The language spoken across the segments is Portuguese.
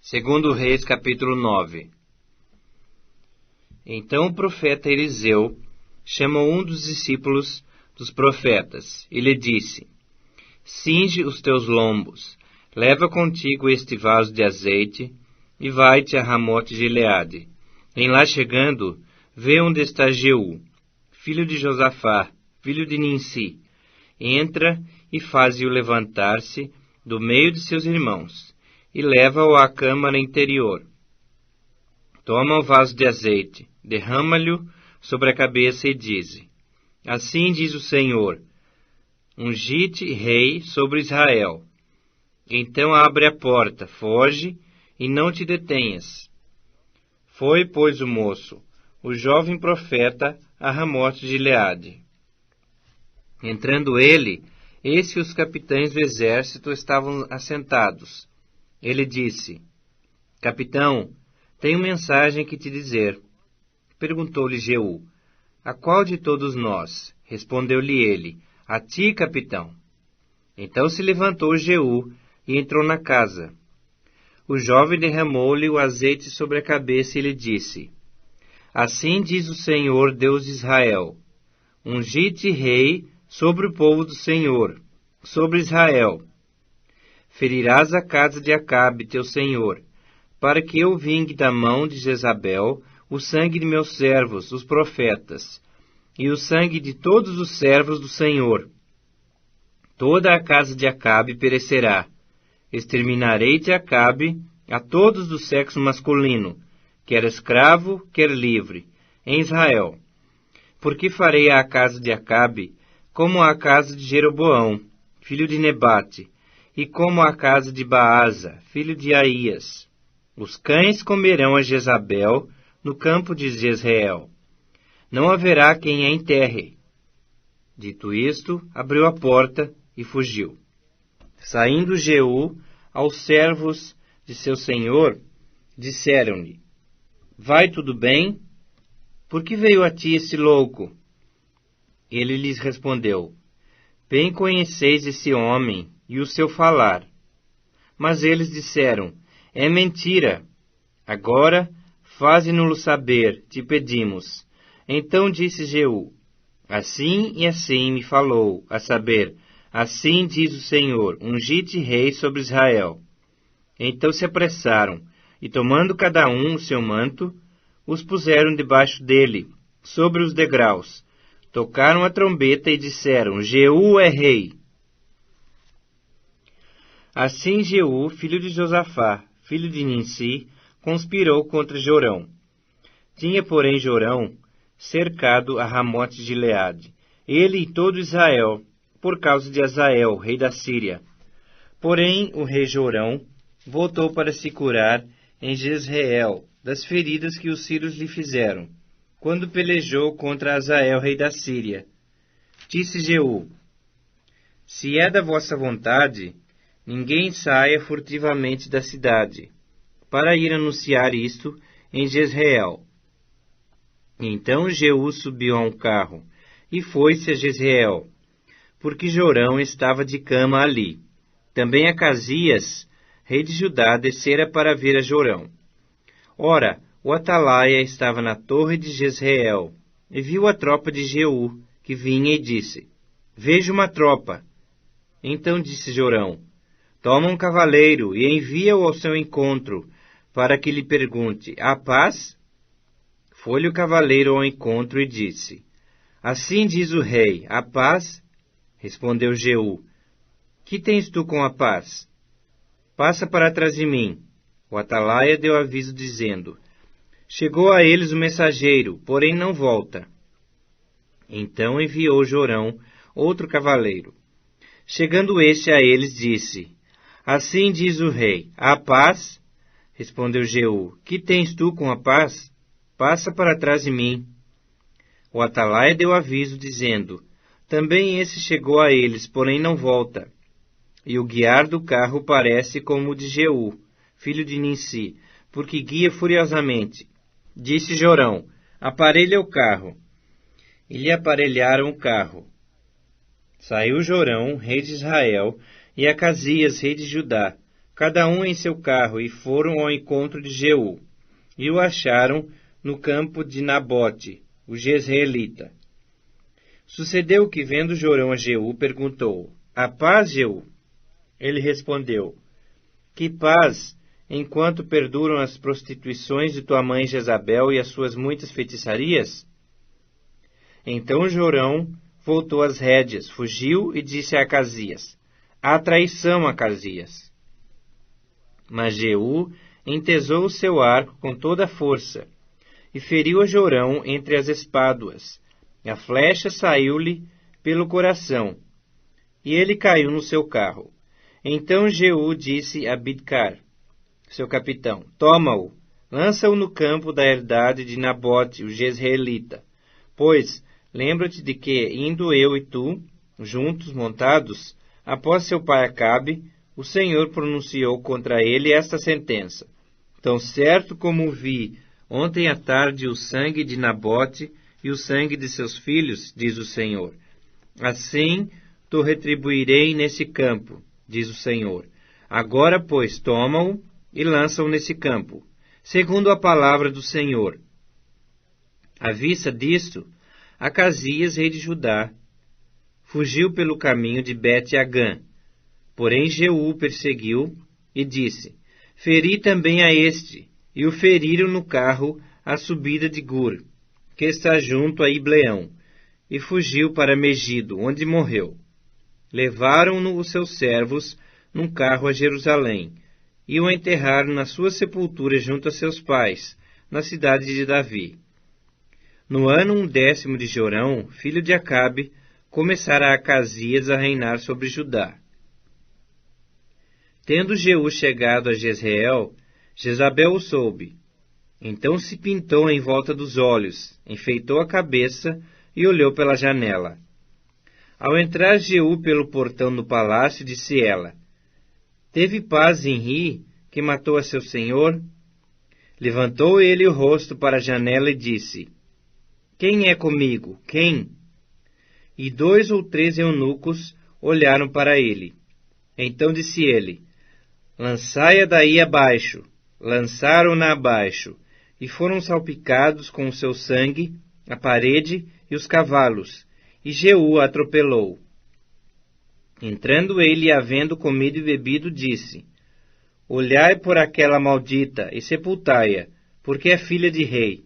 Segundo Reis, capítulo 9. Então o profeta Eliseu chamou um dos discípulos dos profetas e lhe disse: Cinge os teus lombos, leva contigo este vaso de azeite e vai-te a Ramote Gileade. Em lá chegando, vê onde está Jeú, filho de Josafá, filho de Ninsi. Entra e faze-o levantar-se do meio de seus irmãos e leva-o à câmara interior. Toma o vaso de azeite, derrama-lhe sobre a cabeça e dize: Assim diz o Senhor, ungi-te rei sobre Israel. Então abre a porta, foge e não te detenhas. Foi, pois, o moço, o jovem profeta, a Ramote de Gileade. Entrando ele, eis que os capitães do exército estavam assentados. Ele disse: Capitão, tenho mensagem que te dizer. Perguntou-lhe Jeú: A qual de todos nós? Respondeu-lhe ele: A ti, capitão. Então se levantou Jeú e entrou na casa. O jovem derramou-lhe o azeite sobre a cabeça e lhe disse: Assim diz o Senhor, Deus de Israel: Ungi-te rei sobre o povo do Senhor, sobre Israel. Ferirás a casa de Acabe, teu senhor, para que eu vingue da mão de Jezabel o sangue de meus servos, os profetas, e o sangue de todos os servos do Senhor. Toda a casa de Acabe perecerá. Exterminarei de Acabe a todos do sexo masculino, quer escravo, quer livre, em Israel. Porque farei à casa de Acabe como à casa de Jeroboão, filho de Nebate, e como à casa de Baasa, filho de Aías. Os cães comerão a Jezabel no campo de Jezreel. Não haverá quem a enterre. Dito isto, abriu a porta e fugiu. Saindo Jeú aos servos de seu senhor, disseram-lhe: Vai tudo bem? Por que veio a ti esse louco? Ele lhes respondeu: Bem conheceis esse homem e o seu falar. Mas eles disseram: É mentira. Agora, faze-no-lo saber, te pedimos. Então disse Jeú: Assim e assim me falou, a saber, assim diz o Senhor, ungi-te rei sobre Israel. Então se apressaram, e tomando cada um o seu manto, os puseram debaixo dele, sobre os degraus. Tocaram a trombeta e disseram: Jeú é rei. Assim Jeú, filho de Josafá, filho de Ninsi, conspirou contra Jorão. Tinha, porém, Jorão cercado a Ramote de Gileade, ele e todo Israel, por causa de Hazael, rei da Síria. Porém, o rei Jorão voltou para se curar em Jezreel, das feridas que os sírios lhe fizeram, quando pelejou contra Hazael, rei da Síria. Disse Jeú: Se é da vossa vontade, ninguém saia furtivamente da cidade, para ir anunciar isto em Jezreel. Então Jeú subiu a um carro, e foi-se a Jezreel, porque Jorão estava de cama ali. Também Acasias, rei de Judá, descera para ver a Jorão. Ora, o atalaia estava na torre de Jezreel, e viu a tropa de Jeú, que vinha, e disse: Vejo uma tropa. Então disse Jorão: Toma um cavaleiro e envia-o ao seu encontro, para que lhe pergunte: Há paz? Foi-lhe o cavaleiro ao encontro e disse: Assim diz o rei: Há paz? Respondeu Jeú: Que tens tu com a paz? Passa para trás de mim. O atalaia deu aviso dizendo: Chegou a eles o mensageiro, porém não volta. Então enviou Jorão outro cavaleiro. Chegando este a eles, disse: Assim diz o rei: Há paz? Respondeu Jeú: Que tens tu com a paz? Passa para trás de mim. O atalaia deu aviso, dizendo: Também esse chegou a eles, porém não volta. E o guiar do carro parece como o de Jeú, filho de Ninsi, porque guia furiosamente. Disse Jorão: Aparelha o carro. E lhe aparelharam o carro. Saiu Jorão, rei de Israel, e Acasias, rei de Judá, cada um em seu carro, e foram ao encontro de Jeú, e o acharam no campo de Nabote, o jezreelita. Sucedeu que, vendo Jorão a Jeú, perguntou: "A paz, Jeú?" Ele respondeu: "Que paz, enquanto perduram as prostituições de tua mãe Jezabel e as suas muitas feitiçarias?" Então Jorão voltou às rédeas, fugiu e disse a Acasias: "Há traição, Acasias." Mas Jeú entesou o seu arco com toda a força, e feriu a Jorão entre as espáduas. A flecha saiu-lhe pelo coração, e ele caiu no seu carro. Então Jeú disse a Bidkar, seu capitão: "Toma-o, lança-o no campo da herdade de Nabote, o jezreelita. Pois, lembra-te de que, indo eu e tu, juntos, montados, após seu pai Acabe, o Senhor pronunciou contra ele esta sentença: Tão certo como vi ontem à tarde o sangue de Nabote e o sangue de seus filhos, diz o Senhor, assim tu retribuirei nesse campo, diz o Senhor. Agora, pois, toma-o e lança-o nesse campo, segundo a palavra do Senhor." À vista disto, Acasias, rei de Judá, fugiu pelo caminho de Bet-Agã. Porém Jeú perseguiu e disse: "Feri também a este", e o feriram no carro à subida de Gur, que está junto a Ibleão, e fugiu para Megido, onde morreu. Levaram-no os seus servos num carro a Jerusalém, e o enterraram na sua sepultura junto a seus pais, na cidade de Davi. No ano 10º de Jorão, filho de Acabe, começara Acasias a reinar sobre Judá. Tendo Jeú chegado a Jezreel, Jezabel o soube. Então se pintou em volta dos olhos, enfeitou a cabeça e olhou pela janela. Ao entrar Jeú pelo portão do palácio, disse ela: "Teve paz em Ri, que matou a seu senhor?" Levantou ele o rosto para a janela e disse: "Quem é comigo? Quem?" E 2 ou 3 eunucos olharam para ele. Então disse ele: "Lançai-a daí abaixo." Lançaram-na abaixo, e foram salpicados com o seu sangue a parede e os cavalos, e Jeú a atropelou. Entrando ele, havendo comido e bebido, disse: "Olhai por aquela maldita e sepultai-a, porque é filha de rei."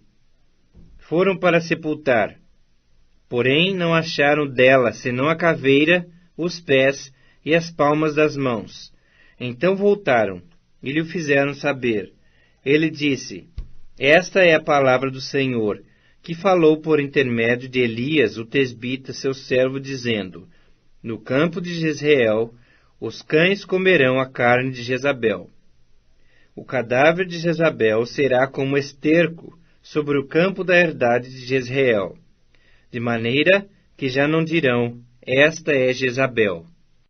Foram para sepultar, porém não acharam dela senão a caveira, os pés e as palmas das mãos. Então voltaram e lhe o fizeram saber. Ele disse: "Esta é a palavra do Senhor, que falou por intermédio de Elias, o tesbita, seu servo, dizendo: No campo de Jezreel, os cães comerão a carne de Jezabel. O cadáver de Jezabel será como esterco sobre o campo da herdade de Jezreel, de maneira que já não dirão: Esta é Jezabel.